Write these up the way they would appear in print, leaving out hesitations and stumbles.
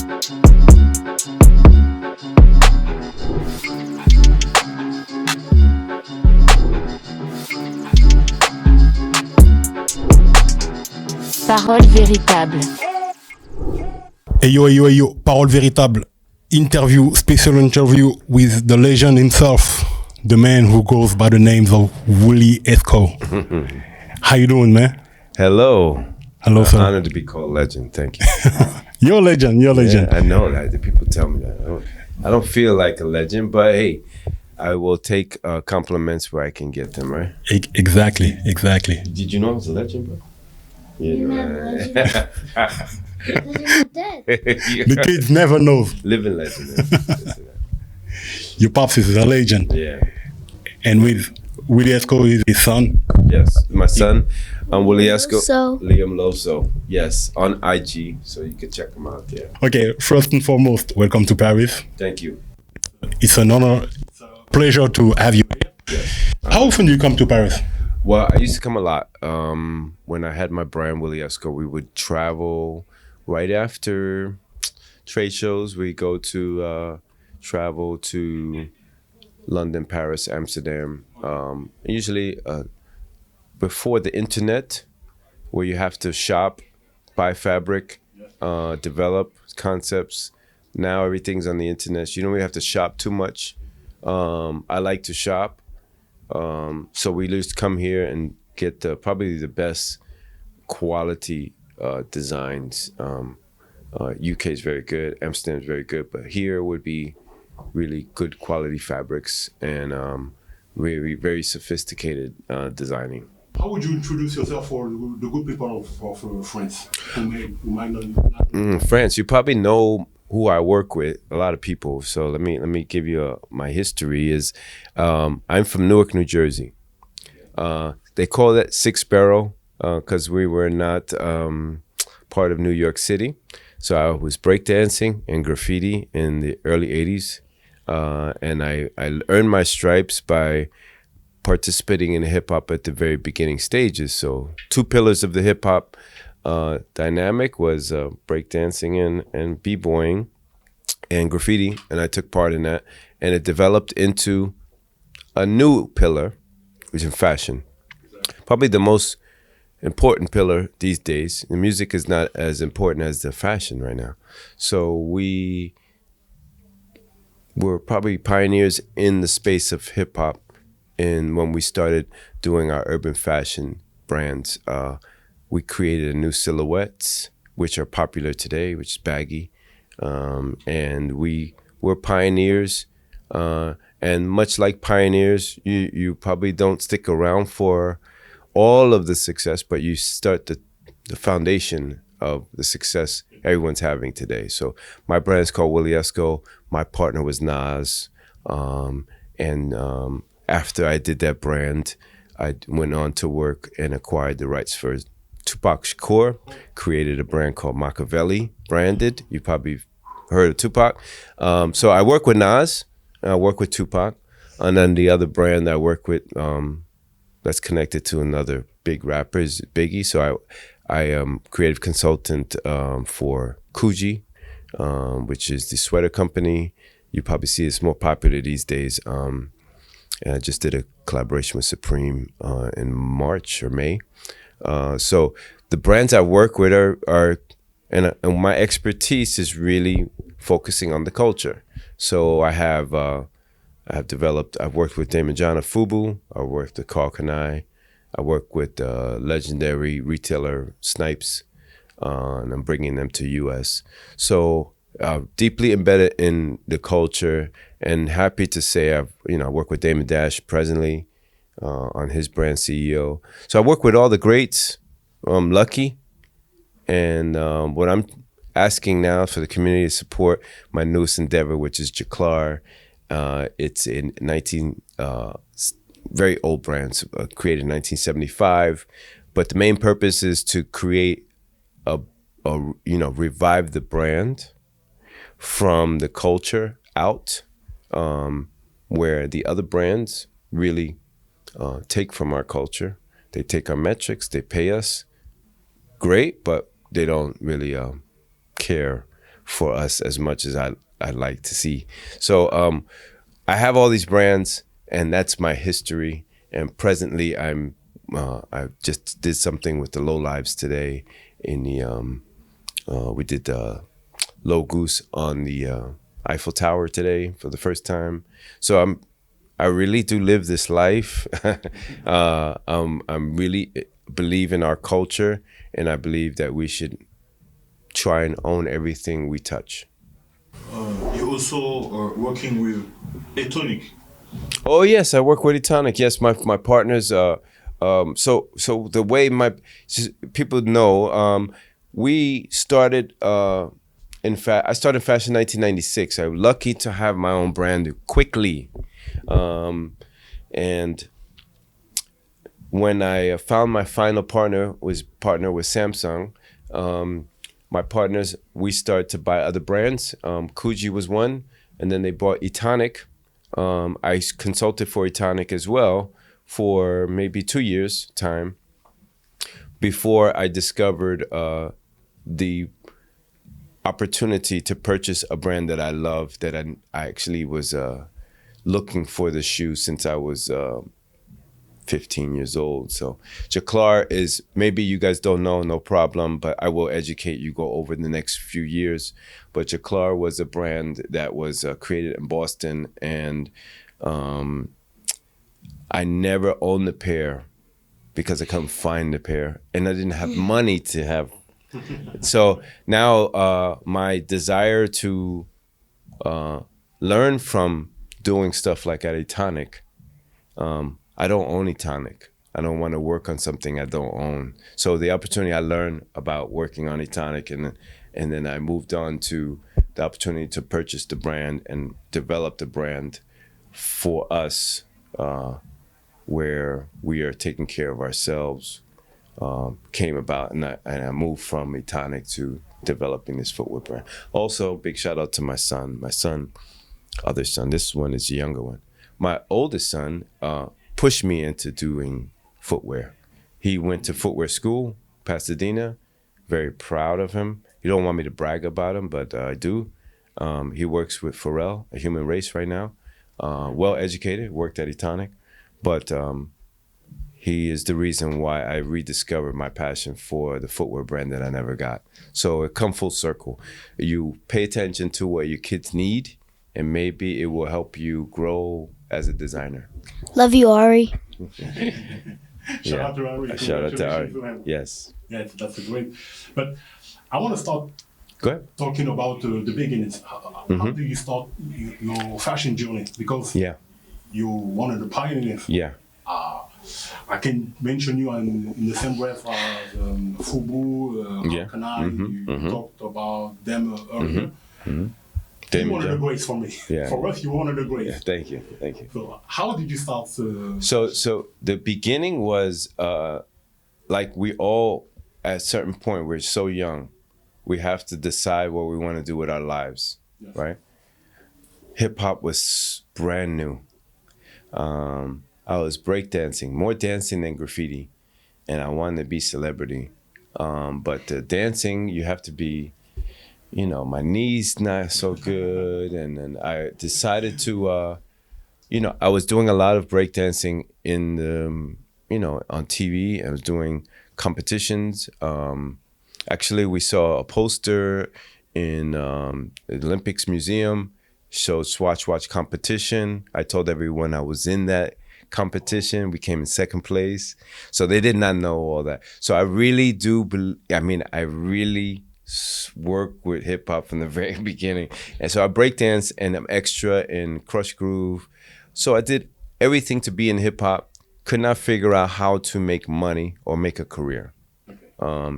Paroles Véritables. Hey yo, Paroles Véritables. Special interview with the legend himself, the man who goes by the names of Willie Esco. How you doing, man? Hello, sir. Honored to be called legend. Thank you. You're a legend. Yeah, I know that. The people tell me that. I don't feel like a legend, but hey, I will take compliments where I can get them, right? Exactly. Did you know I was a legend, bro? You're not a legend. You're dead. The kids never know. Living legend. Your pops is a legend. Yeah. And with Willie Esco is his son. Yes, my son, Willie Esco. Loso. Liam Loso. Yes, on IG, so you can check him out there. Okay, first and foremost, welcome to Paris. Thank you. It's an honor, pleasure to have you here. Yes. How often do you come to Paris? Well, I used to come a lot. When I had my brand, Willie Esco, we would travel right after trade shows. We go to travel to London, Paris, Amsterdam. Usually before the internet, where you have to shop, buy fabric, develop concepts. Now everything's on the internet. So you don't really have to shop too much. I like to shop. So we just come here and get probably the best quality designs. UK is very good, Amsterdam is very good, but here would be really good quality fabrics and really very sophisticated designing. How would you introduce yourself for the good people of France who might not? France, you probably know who I work with, a lot of people. So let me give you my history. Is I'm from Newark, New Jersey. They call it Six Sparrow because we were not part of New York City. So I was breakdancing and graffiti in the early 80s. And I earned my stripes by participating in hip hop at the very beginning stages. So two pillars of the hip hop dynamic was breakdancing and b-boying and graffiti, and I took part in that. And it developed into a new pillar, which is fashion. Probably the most important pillar these days. The music is not as important as the fashion right now. So we were probably pioneers in the space of hip hop. And when we started doing our urban fashion brands, we created a new silhouettes, which are popular today, which is baggy. And we were pioneers. And much like pioneers, you probably don't stick around for all of the success, but you start the foundation of the success everyone's having today. So my brand is called Willie Esco. My partner was Nas. After I did that brand, I went on to work and acquired the rights for Tupac Shakur, created a brand called Machiavelli, branded. You probably heard of Tupac. So I work with Nas, and I work with Tupac. And then the other brand I work with that's connected to another big rapper is Biggie. So I am creative consultant for Coogi, which is the sweater company. You probably see it's more popular these days. And I just did a collaboration with Supreme in March or May. So the brands I work with are and my expertise is really focusing on the culture. So I've worked with Damon John of Fubu. I worked with Carl Kanai. I work with legendary retailer Snipes, and I'm bringing them to US. So deeply embedded in the culture, and happy to say I work with Damon Dash presently on his brand CEO. So I work with all the greats. I'm lucky, and what I'm asking now for the community to support my newest endeavor, which is JACLAR. It's in very old brands, created in 1975, but the main purpose is to create revive the brand from the culture out, where the other brands really take from our culture. They take our metrics, they pay us great, but they don't really care for us as much as I'd like to see. So I have all these brands, and that's my history. And presently, I just did something with the Low Lives today. In the we did Low Goose on the Eiffel Tower today for the first time. So I really do live this life. I'm really believe in our culture, and I believe that we should try and own everything we touch. You also are working with Etonic. Oh yes, I work with Etonic. Yes, my partners. So the way people know, we started. In fact, I started fashion in 1996. I was lucky to have my own brand quickly, and when I found my final partner with Samsung. My partners, we started to buy other brands. Coogi was one, and then they bought Etonic. I consulted for Etonic as well for maybe 2 years' time before I discovered the opportunity to purchase a brand that I love, that I actually was looking for the shoe since I was 15 years old. So JACLAR is, maybe you guys don't know, no problem, but I will educate you, go over the next few years. But JACLAR was a brand that was created in Boston, and I never owned a pair because I couldn't find a pair, and I didn't have money to have. So now my desire to learn from doing stuff like at Etonic, I don't own Etonic. I don't want to work on something I don't own. So the opportunity, I learned about working on Etonic, and then I moved on to the opportunity to purchase the brand and develop the brand for us, where we are taking care of ourselves, came about, and I moved from Etonic to developing this footwear brand. Also, big shout out to my son, other son. This one is the younger one. My oldest son pushed me into doing footwear. He went to footwear school, Pasadena. Very proud of him. You don't want me to brag about him, but I do. He works with Pharrell, a human race right now. Well educated, worked at Etonic, but he is the reason why I rediscovered my passion for the footwear brand that I never got. So it come full circle. You pay attention to what your kids need, and maybe it will help you grow as a designer. Love you, Ari. Shout out to Ari. Shout out to Ari. Yes. Yeah, that's a great. But I want to start Go ahead. talking about the beginnings. How do you start your fashion journey? Because you're one of the pioneers. Yeah. I can mention you in the same breath as Fubu, Kanai. You talked about them earlier. You're one of the greats for me. Yeah. For us, you're one of the greats. Yeah, thank you. So how did you start? So the beginning was like we all, at a certain point, we're so young, we have to decide what we want to do with our lives, right? Hip hop was brand new. I was breakdancing, more dancing than graffiti, and I wanted to be celebrity. But dancing, you have to be, my knees not so good, and then I decided to, I was doing a lot of breakdancing in the, on TV. I was doing competitions. Actually, we saw a poster in the Olympics Museum, showed Swatch Watch competition. I told everyone I was in that competition. We came in second place. So they did not know all that. So I really do, I really work with hip hop from the very beginning. And so I breakdance, and I'm extra in Crush Groove. So I did everything to be in hip hop. Could not figure out how to make money or make a career.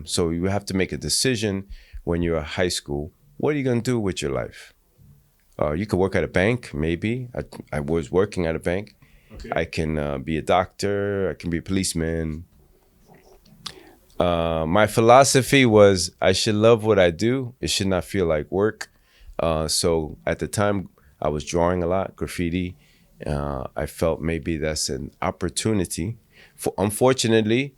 So you have to make a decision when you're in high school. What are you going to do with your life? You could work at a bank, maybe. I was working at a bank. Okay. I can be a doctor. I can be a policeman. My philosophy was I should love what I do. It should not feel like work. So at the time, I was drawing a lot, graffiti. I felt maybe that's an opportunity. Unfortunately,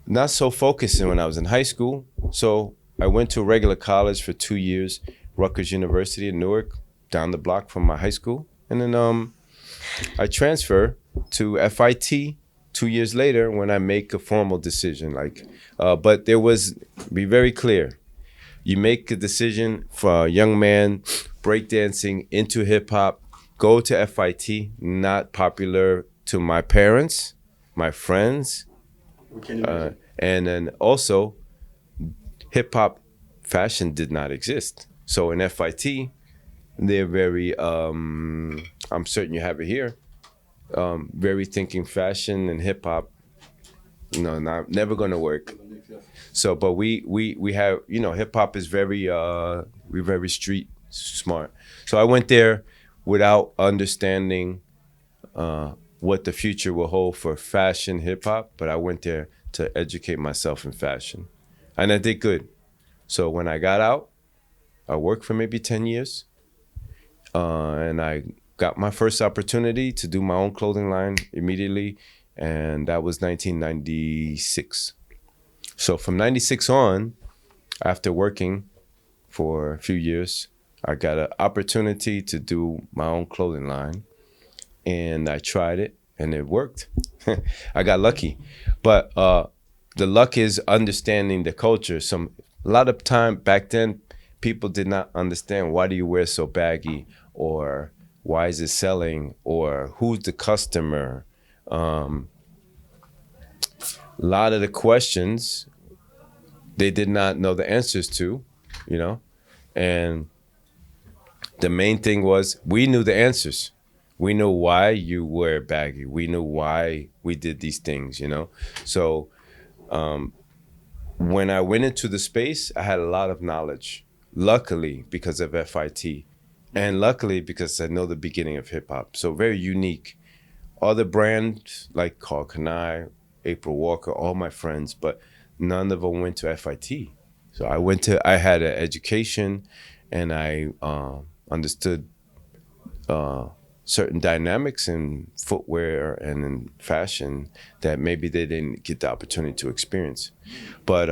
not so focused when I was in high school. So I went to a regular college for 2 years, Rutgers University in Newark, down the block from my high school. And then I transfer to FIT 2 years later when I make a formal decision. But there was, be very clear, you make a decision for a young man breakdancing into hip hop, go to FIT, not popular to my parents, my friends, and then also hip hop fashion did not exist. So in FIT, they're very, I'm certain you have it here, very thinking fashion and hip hop, never gonna work. So, but we have, hip hop is very, we're very street smart. So I went there without understanding what the future will hold for fashion hip hop, but I went there to educate myself in fashion, and I did good. So when I got out, I worked for maybe 10 years, and I got my first opportunity to do my own clothing line immediately, and that was 1996. So from 96 on, after working for a few years, I got an opportunity to do my own clothing line, and I tried it, and it worked. I got lucky. But the luck is understanding the culture. A lot of time back then, people did not understand, why do you wear so baggy, or why is it selling, or who's the customer. A lot of the questions they did not know the answers to, and the main thing was we knew the answers. We knew why you wear baggy. We knew why we did these things, So when I went into the space, I had a lot of knowledge, luckily because of FIT, and luckily because I know the beginning of hip hop. So very unique. Other brands like Carl Kanai, April Walker, all my friends, but none of them went to FIT. So I had an education, and I understood certain dynamics in footwear and in fashion that maybe they didn't get the opportunity to experience. But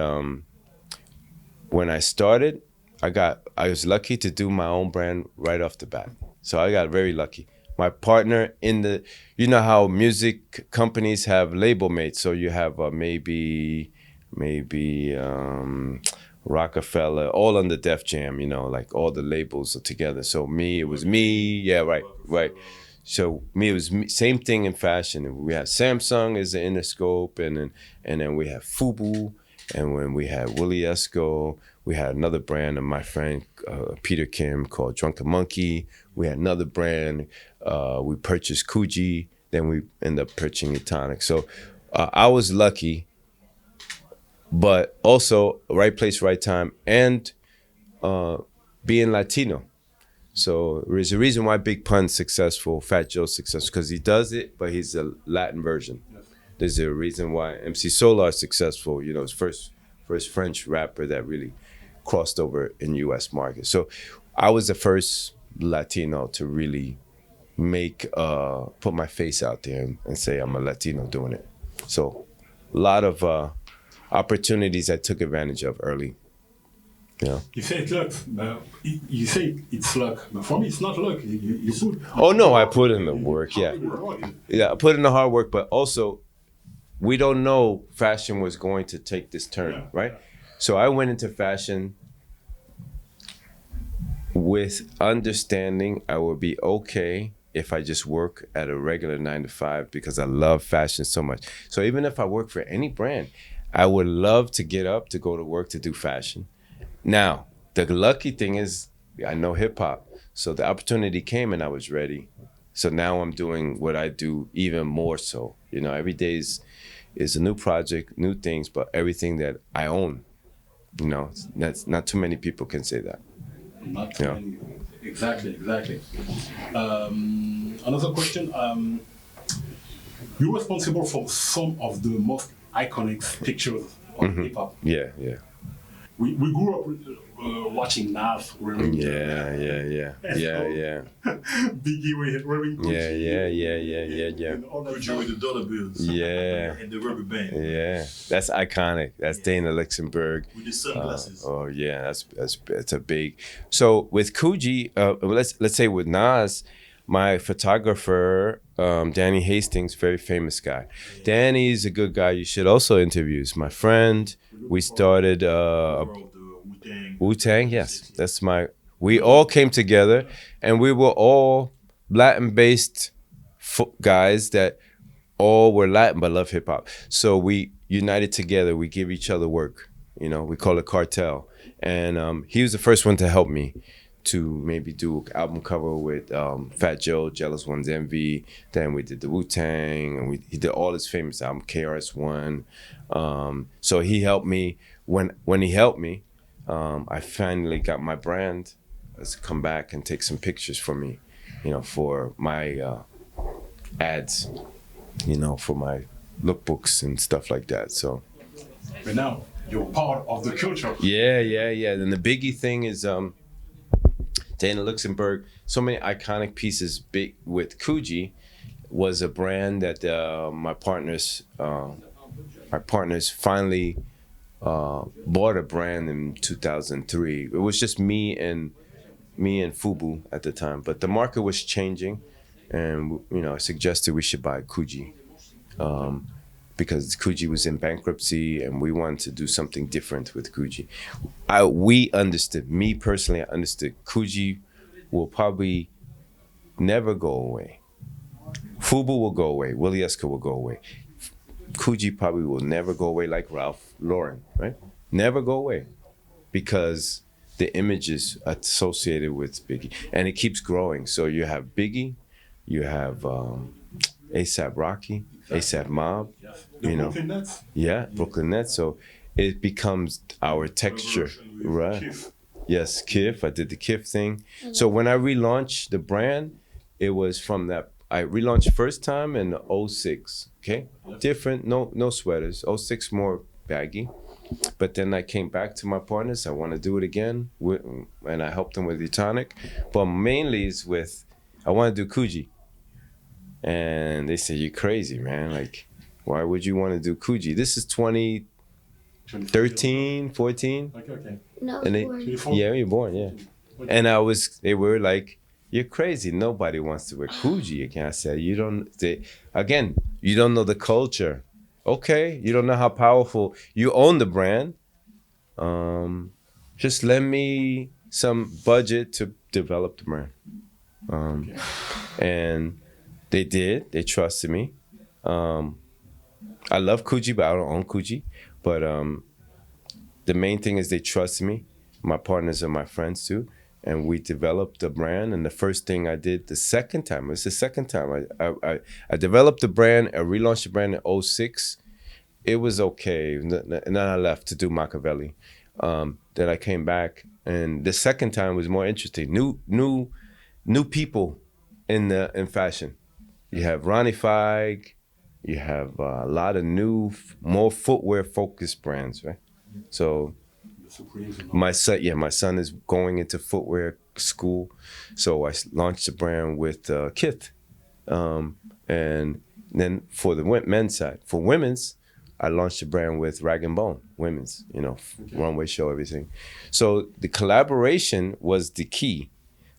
when I started, I was lucky to do my own brand right off the bat. So I got very lucky. My partner you know how music companies have label mates. So you have maybe Rockefeller, all under Def Jam, like all the labels are together. So it was me. Yeah, right. So it was me, same thing in fashion. We had Samsung as the Interscope, and then we have Fubu, and when we had Willie Esco, we had another brand of my friend Peter Kim called Drunken Monkey. We had another brand. We purchased Coogi. Then we ended up purchasing Etonic. So I was lucky, but also right place, right time, and being Latino. So there's a reason why Big Pun's successful, Fat Joe's successful, because he does it, but he's a Latin version. There's a reason why MC Solar is successful. His first French rapper that really crossed over in U.S. market. So I was the first Latino to really put my face out there and say I'm a Latino doing it. So a lot of opportunities I took advantage of early. Yeah. You say it's luck, but you say it's luck, but for me it's not luck. You put. Oh no, I put in the work. Yeah, I put in the hard work, but also we don't know fashion was going to take this turn, right? So I went into fashion with understanding I would be okay if I just work at a regular 9 to 5 because I love fashion so much. So even if I work for any brand, I would love to get up to go to work to do fashion. Now, the lucky thing is I know hip hop. So the opportunity came and I was ready. So now I'm doing what I do even more so. Every day is a new project, new things, but everything that I own. That's not too many people can say that. Not too many. Exactly. Another question. You're responsible for some of the most iconic pictures of hip hop. Yeah. we grew up watching Nas. Yeah. Biggie wearing Coogi. Yeah. Coogi with the dollar bills. Yeah. And the rubber band. Yeah, that's iconic. That's Dana Luxembourg. With the sunglasses. Oh yeah, that's a big. So with Coogi, let's say with Nas, my photographer, Danny Hastings, very famous guy. Danny's a good guy. You should also interview. He's my friend. We started Wu-Tang. Yes, that's my. We all came together, and we were all Latin-based guys that all were Latin but love hip hop. So we united together. We give each other work. You know, we call it cartel. And he was the first one to help me to maybe do album cover with Fat Joe, Jealous One's Envy. Then we did the Wu-Tang, and he did all his famous album, KRS-One. So he helped me. When he helped me, I finally got my brand to come back and take some pictures for me, you know, for my ads, you know, for my lookbooks and stuff like that. So. But now you're part of the culture. Yeah. And the biggie thing is Dana Luxembourg. So many iconic pieces. Big with Coogi was a brand that my partners finally bought a brand in 2003. It was just me and Fubu at the time, but the market was changing, and you know, I suggested we should buy Coogi because Coogi was in bankruptcy, and we wanted to do something different with Coogi. We understood. Me personally, I understood Coogi will probably never go away. Fubu will go away. Willie Esco will go away. Coogi probably will never go away like Ralph Lauren, right? Never go away because the images associated with Biggie, and it keeps growing. So you have Biggie, you have ASAP Rocky, ASAP Mob, you know, Brooklyn Nets. Yeah, Brooklyn Nets. So it becomes our texture, right? Kif. Yes, Kif. I did the Kif thing. So when I relaunched the brand, it was from that. I relaunched first time in '06. Okay, different. No sweaters. '06 more baggy. But then I came back to my partners. I want to do it again, and I helped them with Etonic. But mainly it's with, I want to do Coogi. And they said, you're crazy, man. Like, why would you want to do Coogi? This is 2013, 14. Okay. No, And they, 24. yeah, you're born, yeah. And they were like, you're crazy. Nobody wants to wear Coogi again. I said, you don't know the culture. Okay, you don't know how powerful. You own the brand. Just lend me some budget to develop the brand. And they did. They trusted me. I love Coogi, but I don't own Coogi. But the main thing is they trusted me. My partners are my friends too. And we developed the brand. And the first thing I did the second time, I developed the brand, I relaunched the brand in '06. It was okay. And then I left to do Machiavelli. Then I came back, and the second time was more interesting. New people in fashion. You have Ronnie Feig, you have a lot of new, more footwear focused brands, right? So my son is going into footwear school, so I launched the brand with Kith, and then for the men's side, for women's, I launched the brand with Rag & Bone, women's, runway show, everything. So the collaboration was the key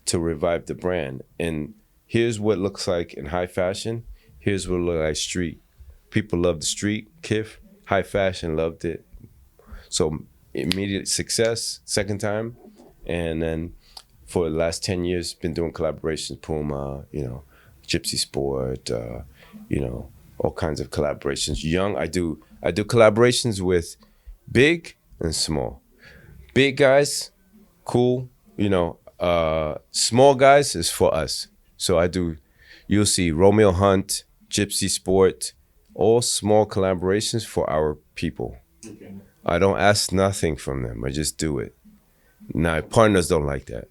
to revive the brand. And here's what it looks like in high fashion. Here's what it looks like street. People love the street, Kif. High fashion loved it. So immediate success, second time. And then for the last 10 years, been doing collaborations, Puma, Gypsy Sport, all kinds of collaborations. I do collaborations with big and small. Big guys, cool. Small guys is for us. So you'll see Romeo Hunt, Gypsy Sport, all small collaborations for our people. Okay. I don't ask nothing from them. I just do it. Now, partners don't like that.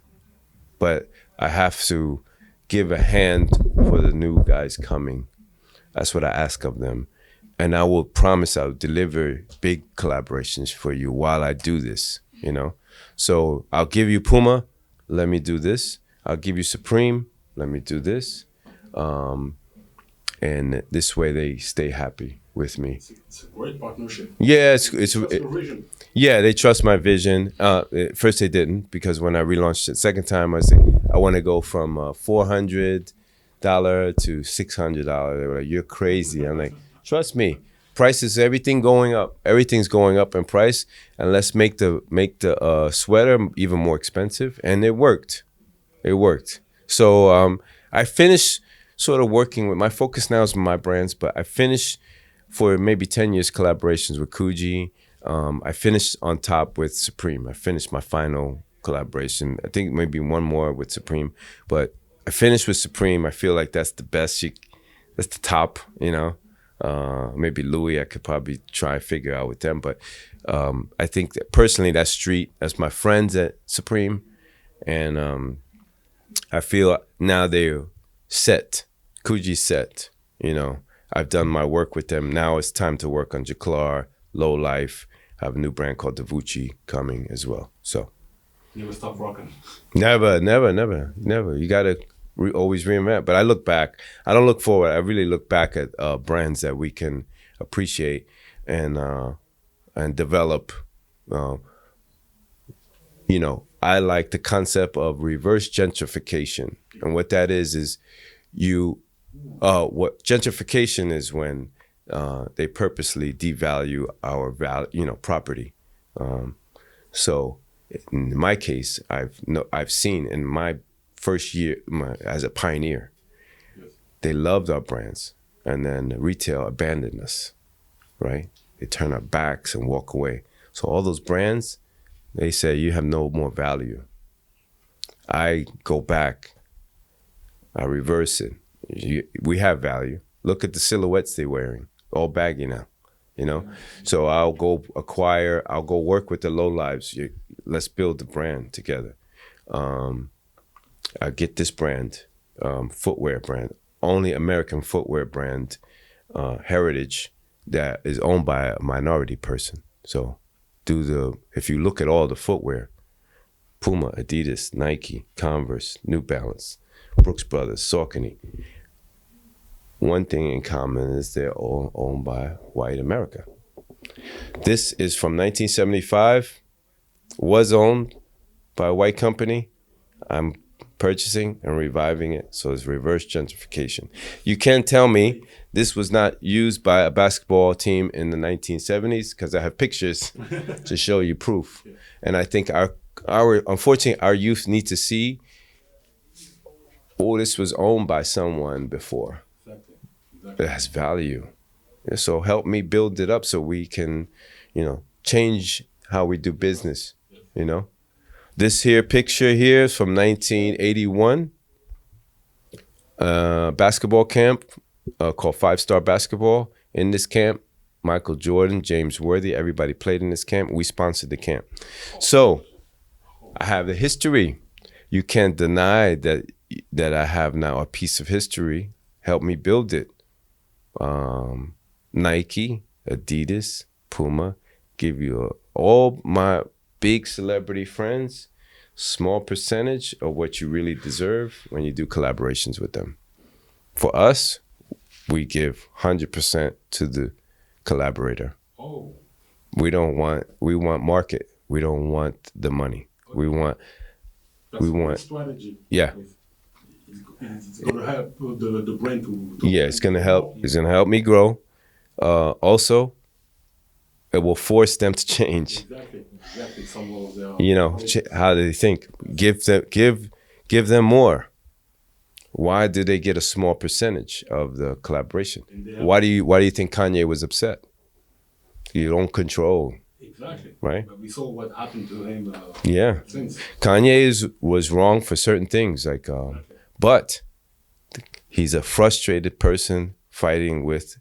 But I have to give a hand for the new guys coming. That's what I ask of them. And I will promise I'll deliver big collaborations for you while I do this. you know? So I'll give you Puma, let me do this. I'll give you Supreme, let me do this. And this way they stay happy with me. It's a great partnership. Yeah, That's your vision. yeah, they trust my vision. At first they didn't, because when I relaunched it second time, I said, I want to go from $400 to $600. They were like, you're crazy. I'm like, trust me. Prices, everything going up. Everything's going up in price, and let's make the sweater even more expensive. And it worked. It worked. So I finished sort of working with, my focus now is my brands, but I finished for maybe 10 years collaborations with Coogi. I finished on top with Supreme. I finished my final collaboration. I think maybe one more with Supreme, but I finished with Supreme. I feel like that's the best. That's the top, you know. Maybe Louis, I could probably try and figure out with them, but I think that personally, that's street. That's my friends at Supreme, and I feel now they're set. Coogi's set. You know, I've done my work with them. Now it's time to work on JACLAR, Low Life. I have a new brand called Davucci coming as well. So Never stop rocking. never. You gotta always reinvent. But I look back. I don't look forward. I really look back at brands that we can appreciate and develop. You know, I like the concept of reverse gentrification, and what that is you. What gentrification is when they purposely devalue our property. So in my case, I've seen in my first year as a pioneer, they loved our brands, and then retail abandoned us, right? They turn our backs and walk away. So all those brands, they say you have no more value. I go back, I reverse it. We have value. Look at the silhouettes they're wearing, all baggy now, you know? So I'll go work with the low lives. Let's build the brand together. I get this brand, footwear brand, only American footwear brand, heritage, that is owned by a minority person. So if you look at all the footwear, Puma, Adidas, Nike, Converse, New Balance, Brooks Brothers, Saucony, one thing in common is they're all owned by white America. This is from 1975, was owned by a white company. I'm purchasing and reviving it, so it's reverse gentrification. You can't tell me this was not used by a basketball team in the 1970s, because I have pictures to show you proof. And I think unfortunately, our youth need to see, this was owned by someone before. It has value. Yeah, so help me build it up so we can, change how we do business, This here picture here is from 1981, basketball camp called 5-Star Basketball. In this camp, Michael Jordan, James Worthy, everybody played in this camp. We sponsored the camp. So I have the history. You can't deny that I have now a piece of history. Help me build it. Nike, Adidas, Puma, give you all my big celebrity friends, small percentage of what you really deserve when you do collaborations with them. For us, we give 100% to the collaborator. Oh. We want market. We don't want the money. Okay. That's a strategy. Yeah. It's going to help the brand to yeah, it's going to help. It's going to help me grow. Also, it will force them to change. Exactly. Some of them, How do they think? Give them more. Why do they get a small percentage of the collaboration? Why do you think Kanye was upset? You don't control. Exactly. Right? But we saw what happened to him. Yeah. Since. Kanye was wrong for certain things, but he's a frustrated person fighting with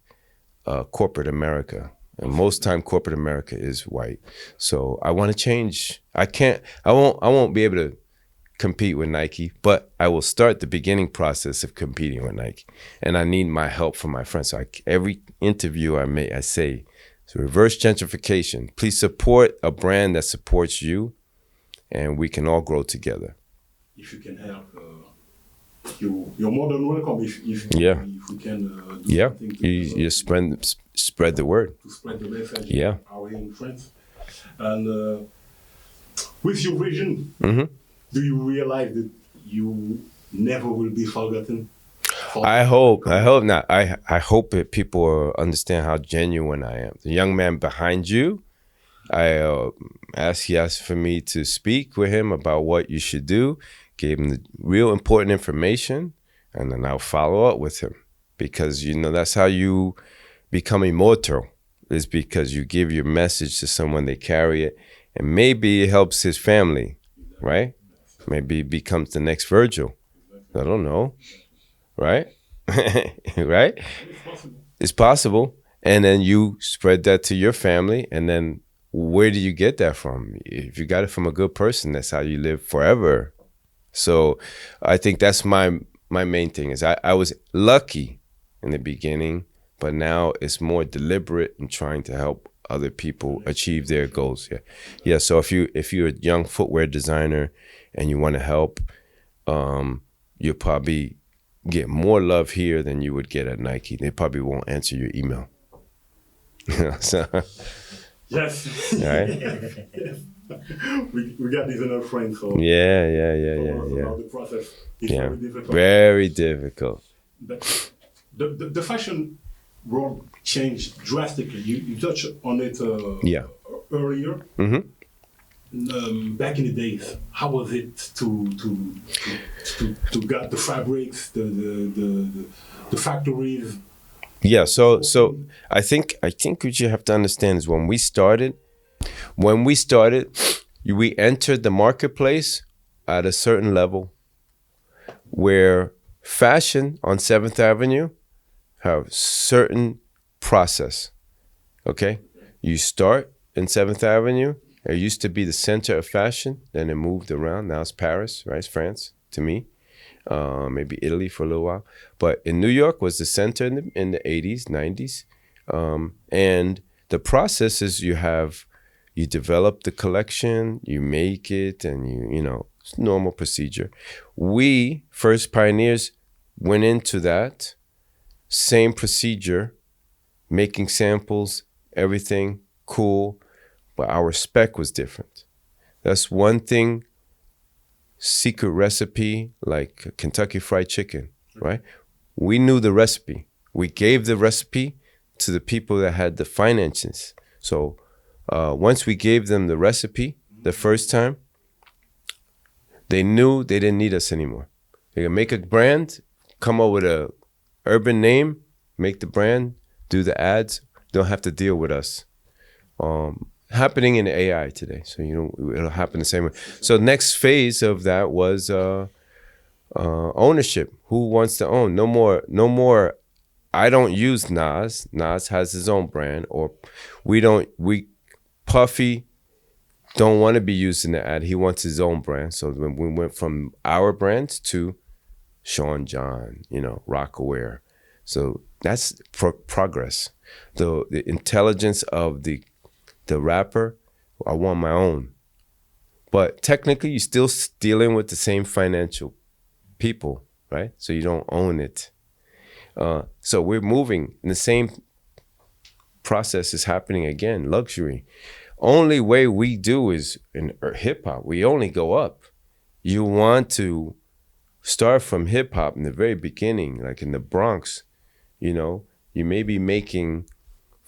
corporate America. And most time corporate America is white. So I want to change. I won't be able to compete with Nike, but I will start the beginning process of competing with Nike. And I need my help from my friends. So every interview I say, So reverse gentrification. Please support a brand that supports you, and we can all grow together. If you can help, you're more than welcome. If we can do something you spread the word. To spread the message. Yeah. Our in France. And with your vision, do you realize that you never will be forgotten? I hope not. I hope that people understand how genuine I am. The young man behind you, he asked for me to speak with him about what you should do, gave him the real important information, and then I'll follow up with him. Because, that's how you become immortal, is because you give your message to someone, they carry it, and maybe it helps his family, right? Maybe he becomes the next Virgil. I don't know. Right? Right? It's possible. And then you spread that to your family. And then where do you get that from? If you got it from a good person, that's how you live forever. So I think that's my main thing is I was lucky in the beginning, but now it's more deliberate in trying to help other people achieve their goals. Yeah. So if you're a young footwear designer and you want to help, you'll probably get more love here than you would get at Nike. They probably won't answer your email. So, yes. Right? we got these in our friends. So Yeah. The process is very difficult. Very difficult. But the fashion world changed drastically. You touched on it earlier. Mm-hmm. Back in the days, how was it to get the fabrics, the factories? Yeah, so I think what you have to understand is when we started, we entered the marketplace at a certain level where fashion on 7th Avenue have certain process. Okay? You start in 7th Avenue. It used to be the center of fashion, then it moved around. Now it's Paris, right? It's France, to me. Maybe Italy for a little while. But in New York was the center in the 80s, 90s. And the process is you develop the collection, you make it, and it's normal procedure. We, first pioneers, went into that same procedure, making samples, everything cool, but our spec was different. That's one thing, secret recipe, like Kentucky Fried Chicken, right? We knew the recipe. We gave the recipe to the people that had the finances. So once we gave them the recipe the first time, they knew they didn't need us anymore. They can make a brand, come up with a urban name, make the brand, do the ads, don't have to deal with us. Happening in AI today, so it'll happen the same way. So next phase of that was ownership. Who wants to own? No more. I don't use Nas. Nas has his own brand, or we Puffy don't want to be used in the ad. He wants his own brand. So when we went from our brands to Sean John, Rockaware. So that's progress. The intelligence of the rapper, I want my own. But technically, you're still dealing with the same financial people, right? So you don't own it. So we're moving. And the same process is happening again, luxury. Only way we do is in hip hop. We only go up. You want to start from hip hop in the very beginning, like in the Bronx, you may be making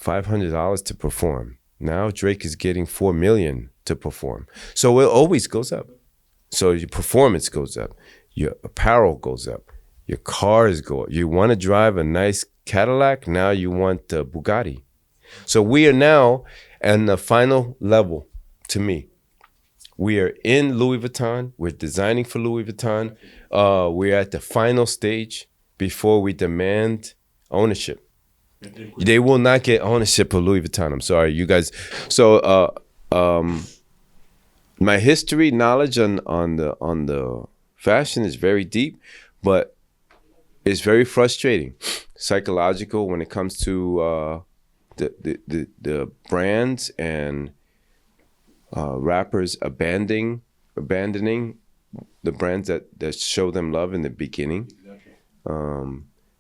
$500 to perform. Now Drake is getting $4 million to perform. So it always goes up. So your performance goes up. Your apparel goes up. Your cars go up. You want to drive a nice Cadillac, now you want the Bugatti. So we are now at the final level, to me. We are in Louis Vuitton. We're designing for Louis Vuitton. We're at the final stage before we demand ownership. They will not get ownership of Louis Vuitton. I'm sorry, you guys. So my history knowledge on the fashion is very deep, but it's very frustrating, psychological when it comes to the brands and rappers abandoning the brands that show them love in the beginning. Exactly.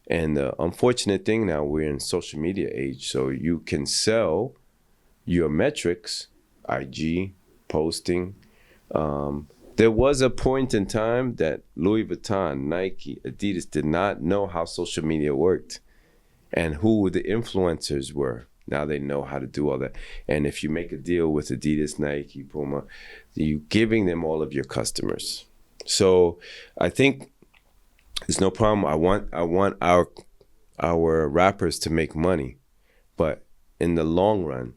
And the unfortunate thing now, we're in social media age, so you can sell your metrics, IG, posting. There was a point in time that Louis Vuitton, Nike, Adidas did not know how social media worked and who the influencers were. Now they know how to do all that. And if you make a deal with Adidas, Nike, Puma, you're giving them all of your customers. So I think there's no problem. I want our rappers to make money, but in the long run,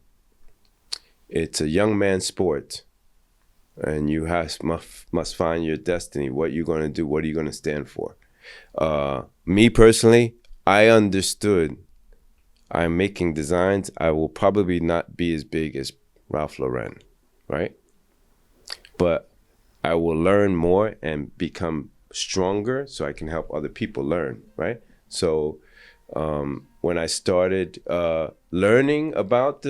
it's a young man's sport, and you must find your destiny. What you're going to do? What are you going to stand for? Me personally, I understood. I'm making designs. I will probably not be as big as Ralph Lauren, right? But I will learn more and become stronger so I can help other people learn, right? So when I started learning about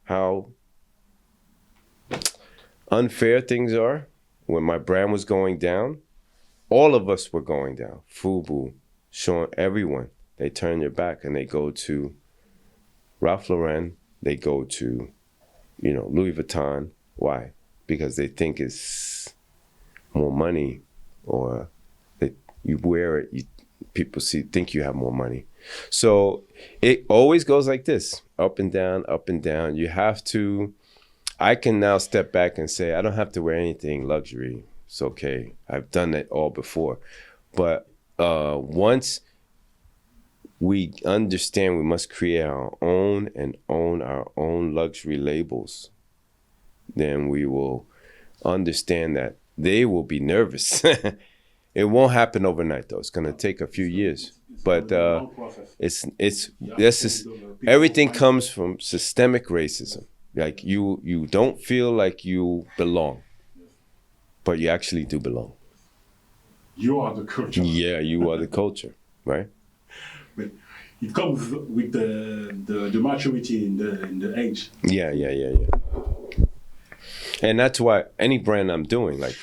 how unfair things are, when my brand was going down, all of us were going down. Fubu, Sean, everyone. They turn their back and they go to Ralph Lauren. They go to, Louis Vuitton. Why? Because they think it's more money, or you wear it, people think you have more money. So it always goes like this, up and down, up and down. You have to, I can now step back and say, I don't have to wear anything luxury. It's okay. I've done it all before. But once we understand we must create our own and own our own luxury labels, then we will understand that they will be nervous. It won't happen overnight, though. It's going to take a few years. But everything comes from systemic racism. Like you don't feel like you belong, but you actually do belong. You are the culture. Yeah, you are the culture, right? But it comes with the maturity in the age. Yeah. And that's why any brand I'm doing, like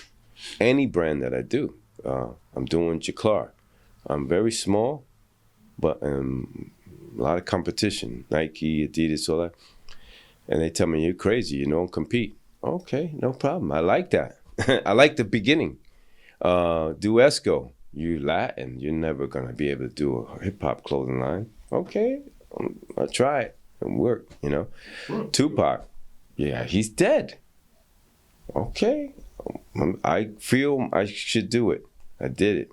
any brand that I do, I'm doing JACLAR. I'm very small, but a lot of competition, Nike, Adidas, all that. And they tell me, you're crazy, you don't compete. Okay, no problem. I like that. I like the beginning. Do Esco. You Latin, you're never gonna be able to do a hip hop clothing line. Okay, I'll try it and work, Tupac, yeah, he's dead. Okay, I feel I should do it. I did it.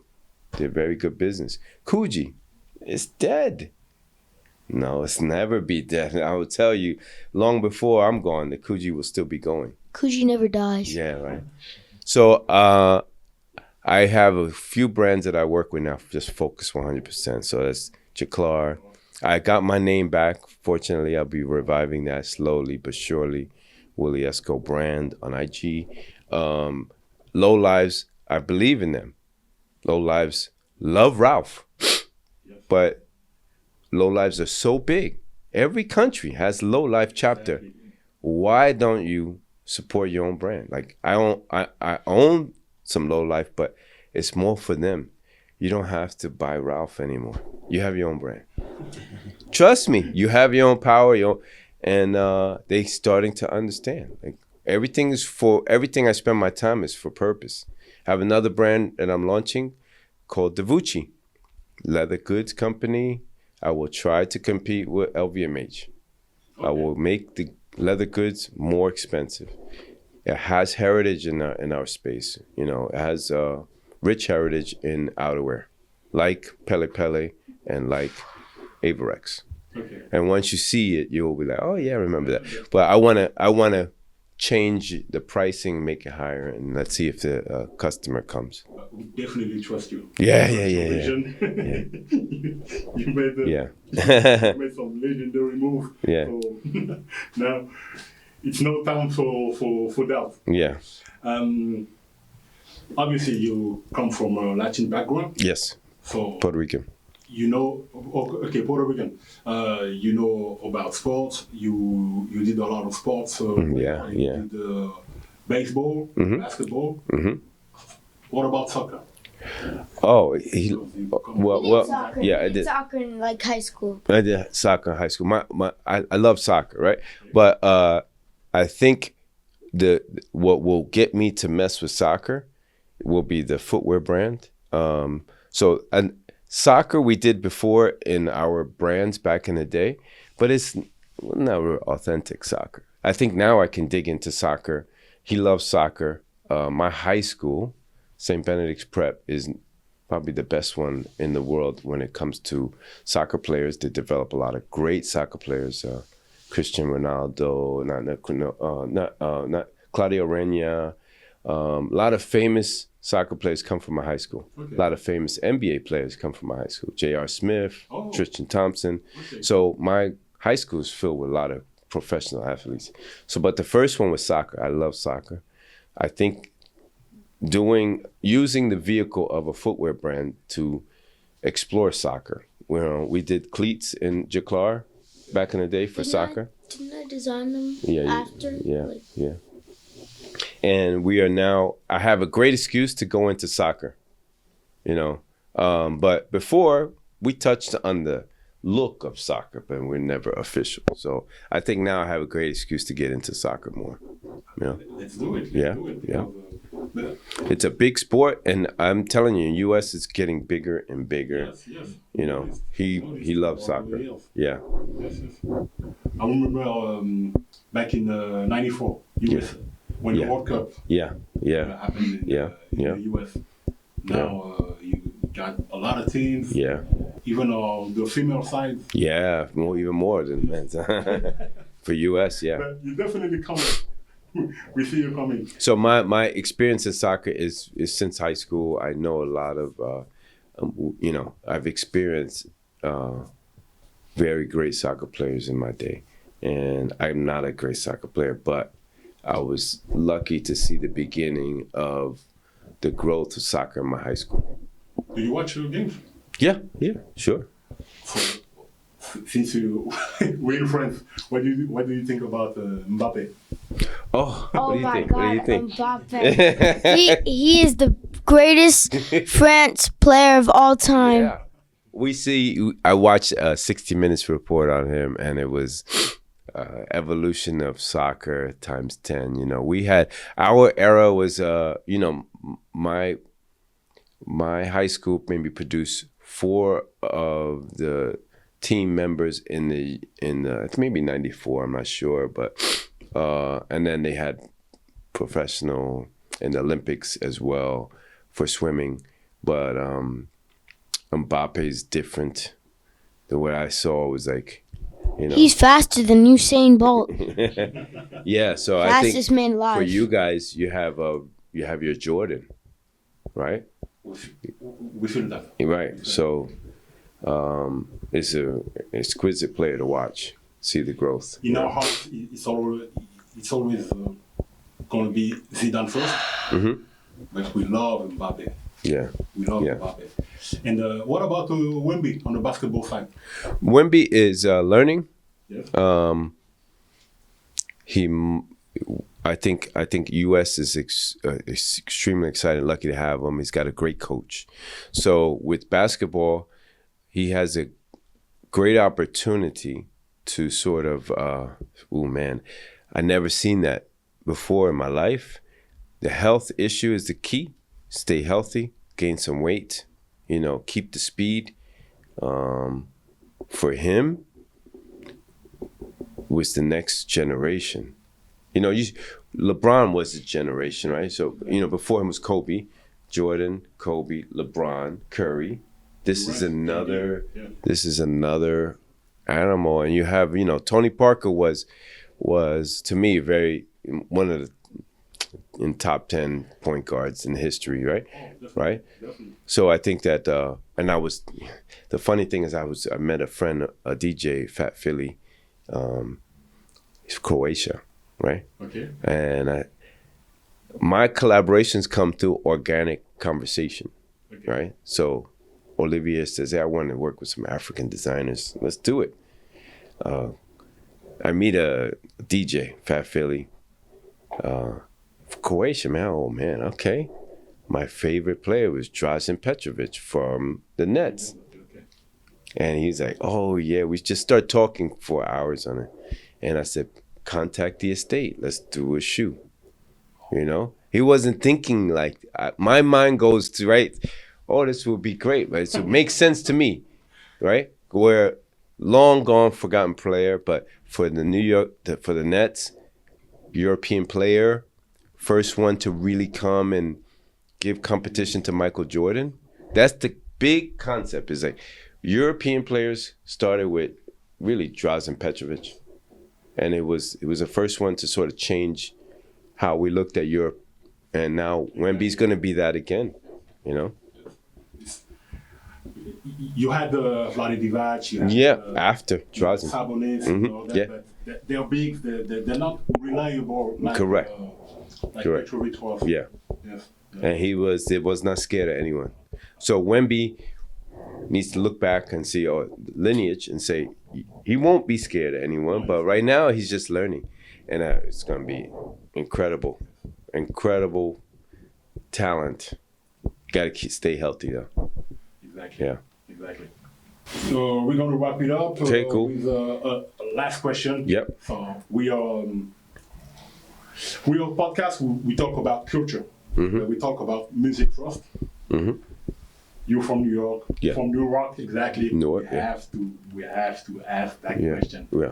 Did very good business. Coogi, it's dead. No, it's never be dead. I will tell you, long before I'm gone, the Coogi will still be going. Coogi never dies. Yeah, right. So I have a few brands that I work with now, just focus 100%. So that's JACLAR. I got my name back. Fortunately, I'll be reviving that slowly but surely. Willie Esco brand on IG. Low Lives, I believe in them. Low Lives love Ralph. But Low Lives are so big. Every country has Low Life chapter. Why don't you support your own brand? Like I own some Low Life, but it's more for them. You don't have to buy Ralph anymore. You have your own brand. Trust me, you have your own power, and they starting to understand. Like everything I spend my time is for purpose. I have another brand that I'm launching called Davucci, leather goods company. I will try to compete with LVMH. Okay. I will make the leather goods more expensive. It has heritage in our space. It has rich heritage in outerwear, like Pele Pele and like Averex. Okay. And once you see it, you'll be like, oh yeah, I remember that. But I wanna change the pricing, make it higher, and let's see if the customer comes. We definitely trust you. Yeah. You made you made some legendary move. Yeah. So now it's no time for doubt. Yeah. Obviously, you come from a Latin background. Yes. So Puerto Rican. you know, okay, Puerto Rican. You know about sports. You did a lot of sports. So Yeah, you yeah. did baseball, basketball. What about soccer? Oh, well, Soccer. yeah, I did. Soccer in like high school. I did soccer in high school. I love soccer, right? But I think what will get me to mess with soccer will be the footwear brand. And soccer we did before in our brands back in the day, but it's never authentic soccer. I think now I can dig into soccer. He loves soccer. My high school, St. Benedict's Prep, is probably the best one in the world when it comes to soccer players. They develop a lot of great soccer players. Cristiano Ronaldo, not Claudio Reyna. A lot of famous soccer players come from my high school. Okay. A lot of famous NBA players come from my high school. J.R. Smith, Tristan Thompson. Okay. So my high school is filled with a lot of professional athletes. But the first one was soccer. I love soccer. I think using the vehicle of a footwear brand to explore soccer. We did cleats in JACLAR back in the day for soccer. Didn't I design them after? Yeah. And we are now, I have a great excuse to go into soccer, but before we touched on the look of soccer, but we're never official. So I think now I have a great excuse to get into soccer more. Let's do it. Yeah. Yeah. It's a big sport, and I'm telling you, U.S. is getting bigger and bigger. Yes. He loves soccer. Yeah. Yes. I remember back in '94, US, when the World Cup happened in the US. Now you got a lot of teams. Yeah. Even the female side. Yeah, even more than men's. For US, yeah. But you definitely coming. We see you coming. So my experience in soccer is since high school. I know a lot of, I've experienced very great soccer players in my day. And I'm not a great soccer player, but I was lucky to see the beginning of the growth of soccer in my high school. Do you watch your games? Yeah, sure. Since we're friends, what do you think about Mbappe? Oh, what do you my think? God, What do you think? Mbappe. he is the greatest France player of all time. Yeah. I watched a 60 Minutes report on him, and it was evolution of soccer times 10. We had, our era was, my high school maybe produced 4 of the team members in the it's maybe 94, I'm not sure, but and then they had professional in the Olympics as well for swimming. But Mbappe is different. The way I saw was like, he's faster than Usain Bolt. Yeah, so I Fastest think man alive. for you guys, you have your Jordan, right? We feel that. Right. So it's an exquisite player to watch. See the growth. In our heart, it's always going to be Zidane first. But we love Mbappe. Yeah. We love Mbappe. And what about Wemby on the basketball side? Wemby is learning. Yes. I think U.S. is extremely excited, lucky to have him. He's got a great coach. So with basketball, he has a great opportunity to sort of, I never seen that before in my life. The health issue is the key. Stay healthy, gain some weight, keep the speed. For him, was the next generation. LeBron was the generation, right? So, before him was Kobe, Jordan, Kobe, LeBron, Curry. This is another animal. And you have, Tony Parker was to me one of the in top 10 point guards in history, right? Right? Definitely. So I think that, and the funny thing is I met a friend, a DJ, Fat Philly, he's Croatia, right? Okay. And my collaborations come through organic conversation, right? So Olivier says, hey, I want to work with some African designers. Let's do it. I meet a DJ, Fat Philly, Croatia, man. Oh, man, okay. My favorite player was Drazen Petrovic from the Nets. And he's like, oh, yeah, we just start talking for hours on it. And I said, contact the estate. Let's do a shoe. You know? He wasn't thinking like, my mind goes to, right, oh, this would be great, right? So it makes sense to me, right? We're long gone, forgotten player, but for for the Nets, European player, first one to really come and give competition to Michael Jordan. That's the big concept, is like European players started with really Drazen Petrovic. And it was the first one to sort of change how we looked at Europe. And now Wemby's going to be that again, you know? You had the Vlade Divac. Yeah, after Drazen. Sabonis, Mhm, you know, yeah. but they're big, they're not reliable. Like, Correct. Like Correct. Petrovic was. Yeah. Yes. And he was not scared of anyone. So Wemby needs to look back and see lineage and say he won't be scared of anyone, but right now he's just learning. And it's going to be incredible talent. Got to stay healthy though. Exactly. Yeah. Exactly. So we're going to wrap it up Okay, cool. with a last question. Yep. So we are podcast. We talk about culture. Mhm. We talk about music first. Mhm. You're from New York. Yeah. From New York, exactly. Newark, we yeah. have to ask that Yeah. question. Yeah.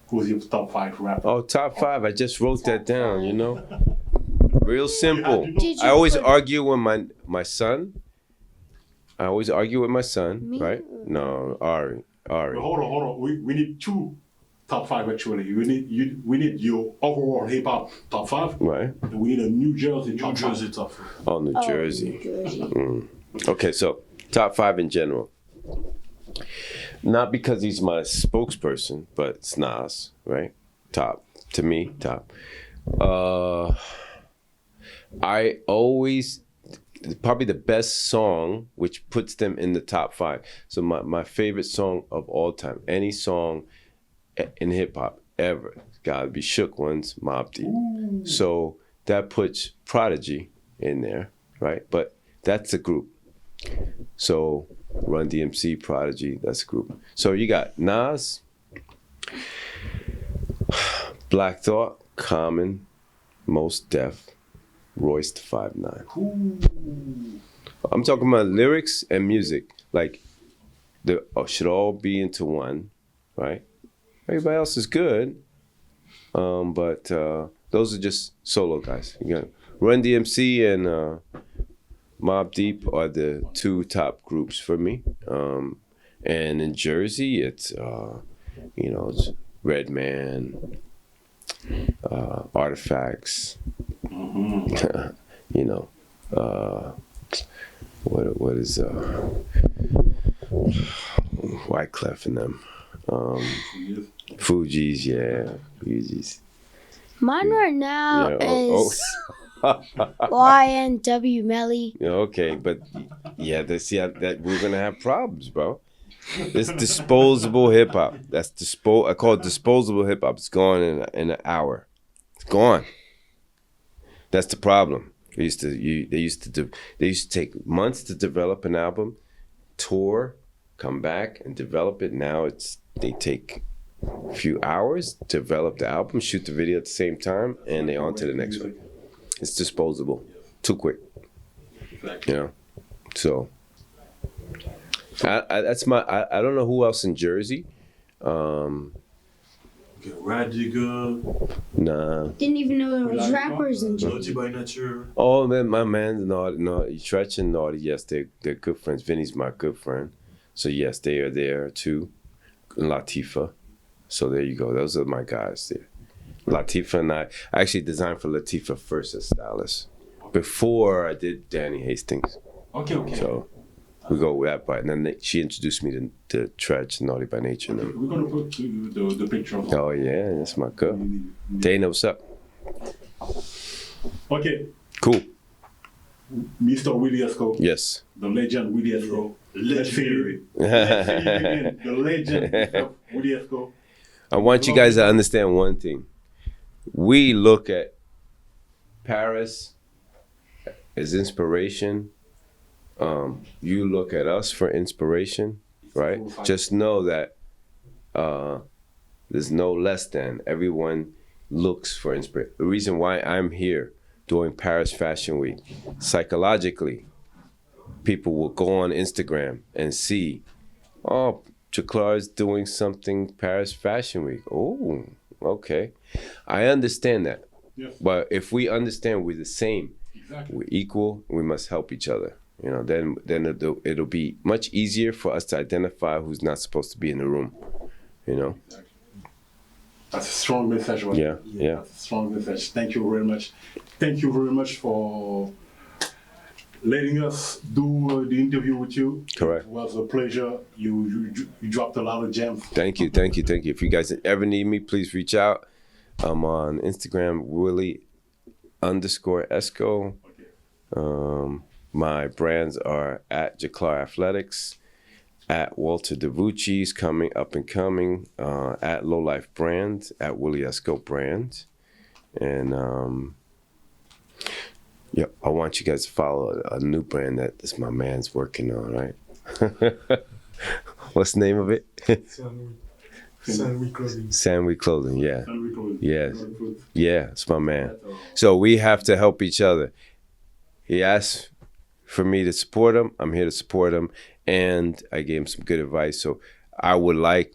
Who's your top 5 rapper? Oh, top 5. I just wrote that down, you know? Real simple. Did I you always put- argue with my son. Me? Right? No, Ari. Hold on. We need 2 top 5 actually. We need your overall hip hop top 5. Right? And we need a New Jersey New top Jersey 5. top. Oh, New Oh, Jersey. New Jersey. Okay, so top 5 in general. Not because he's my spokesperson, but it's Nas, right? Top. To me, top. I always, probably the best song, which puts them in the top 5. So my favorite song of all time, any song in hip hop ever, gotta be Shook One's Mobb Deep. So that puts Prodigy in there, right? But that's a group. So Run DMC, Prodigy, that's a group. So you got Nas, Black Thought, Common, Mos Def, Royce the 5'9". I'm talking about lyrics and music. Like, they should all be into one, right? Everybody else is good, but those are just solo guys. You got Run DMC and Mobb Deep are the 2 top groups for me. And in Jersey, it's it's Redman, Artifacts. What is Wyclef and them? Fugees, yeah, Fugees. Mine right now Yeah, is YNW Melly. Yeah, okay, but yeah, that we're gonna have problems, bro. It's disposable hip hop. That's I call it disposable hip hop. It's gone in an hour. It's gone. That's the problem. They used to take months to develop an album, tour, come back and develop it. Now they take a few hours, develop the album, shoot the video at the same time, and they on to the next one. It's disposable, too quick. You know, so that's my. I don't know who else in Jersey. Rad Digger, Nah. Didn't even know there was rappers in Naughty Jersey. by Nature. Oh man, my man, Naughty, Tretch and Naughty. Yes, they're good friends. Vinny's my good friend, so yes, they are there too. Latifah, so there you go. Those are my guys there. Latifah and I actually designed for Latifah first as stylist before I did Danny Hastings. Okay. So we go with that part. And then she introduced me to Tretch and Naughty by Nature. And them. We're gonna put the picture of. Oh yeah, that's my girl. Dana, what's up? Okay. Cool. Mr. Willie Esco, Yes. the legend Willie Esco. Legendary. The legend Mr. Willie Esco. I want you guys to understand one thing. We look at Paris as inspiration. You look at us for inspiration, right? Just know that there's no less than. Everyone looks for inspiration. The reason why I'm here during Paris Fashion Week, psychologically, people will go on Instagram and see, oh, JACLAR is doing something Paris Fashion Week. Oh, okay. I understand that. Yes. But if we understand we're the same, Exactly. we're equal, we must help each other. You know, then it'll be much easier for us to identify who's not supposed to be in the room. You know? That's a strong message. Right? Yeah. That's a strong message. Thank you very much. Thank you very much for letting us do the interview with you. Correct. It was a pleasure. You dropped a lot of gems. Thank you. If you guys ever need me, please reach out. I'm on Instagram, Willie_Esco. My brands are at JACLAR Athletics, at Walter DeVucci's coming up and coming, at Low Life Brand, at Willie Esco Brand. And yeah, I want you guys to follow a new brand that this my man's working on, right? What's the name of it? Saint-Louis Clothing. Saint-Louis Clothing, yeah. Yes. Good. Yeah, it's my man. So we have to help each other. He asked for me to support him. I'm here to support him. And I gave him some good advice. So I would like,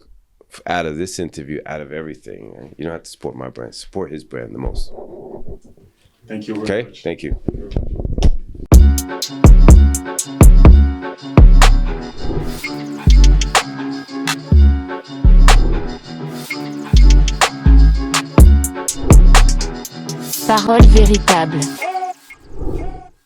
out of this interview, out of everything, you don't have to support my brand. Support his brand the most. Thank you very Okay? much. Thank you. Paroles Véritables.